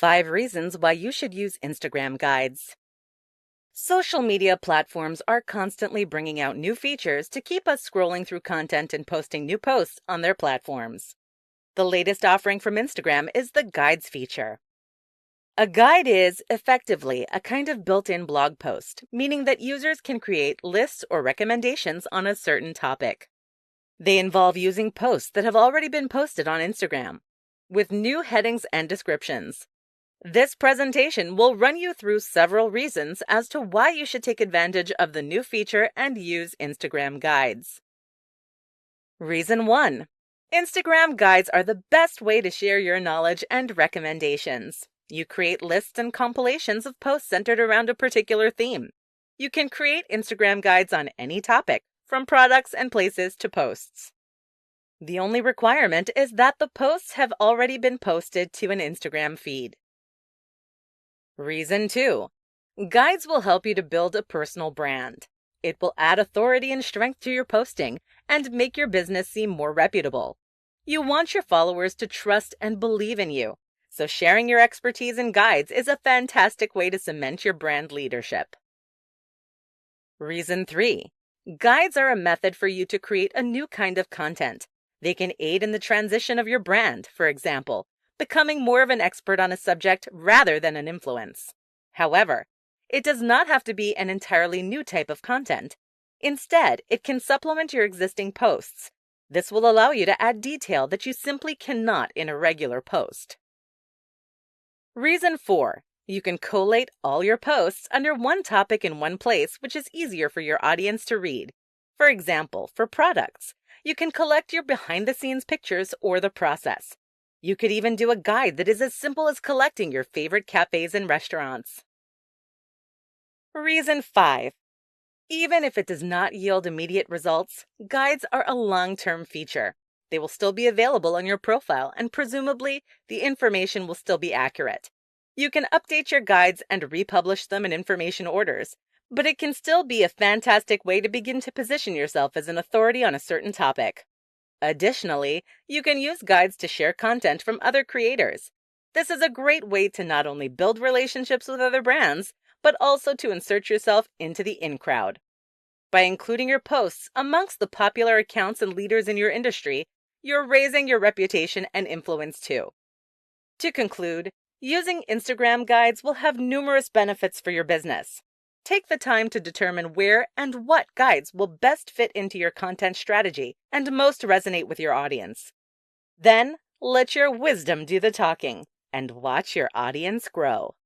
5 reasons why you should use Instagram guides. Social media platforms are constantly bringing out new features to keep us scrolling through content and posting new posts on their platforms. The latest offering from Instagram is the Guides feature. A guide is, effectively, a kind of built-in blog post, meaning that users can create lists or recommendations on a certain topic. They involve using posts that have already been posted on Instagram, with new headings and descriptions. This presentation will run you through several reasons as to why you should take advantage of the new feature and use Instagram guides. Reason 1. Instagram guides are the best way to share your knowledge and recommendations. You create lists and compilations of posts centered around a particular theme. You can create Instagram guides on any topic, from products and places to posts. The only requirement is that the posts have already been posted to an Instagram feed. Reason 2. Guides will help you to build a personal brand. It will add authority and strength to your posting and make your business seem more reputable. You want your followers to trust and believe in you, so sharing your expertise in guides is a fantastic way to cement your brand leadership. Reason 3. Guides are a method for you to create a new kind of content. They can aid in the transition of your brand, for example, becoming more of an expert on a subject rather than an influence. However, it does not have to be an entirely new type of content. Instead, it can supplement your existing posts. This will allow you to add detail that you simply cannot in a regular post. Reason 4. You can collate all your posts under one topic in one place, which is easier for your audience to read. For example, for products, you can collect your behind-the-scenes pictures or the process. You could even do a guide that is as simple as collecting your favorite cafes and restaurants. Reason 5. Even if it does not yield immediate results, guides are a long-term feature. They will still be available on your profile, and presumably, the information will still be accurate. You can update your guides and republish them in information orders, but it can still be a fantastic way to begin to position yourself as an authority on a certain topic. Additionally, you can use guides to share content from other creators. This is a great way to not only build relationships with other brands, but also to insert yourself into the in crowd. By including your posts amongst the popular accounts and leaders in your industry, you're raising your reputation and influence too. To conclude, using Instagram guides will have numerous benefits for your business. Take the time to determine where and what guides will best fit into your content strategy and most resonate with your audience. Then, let your wisdom do the talking and watch your audience grow.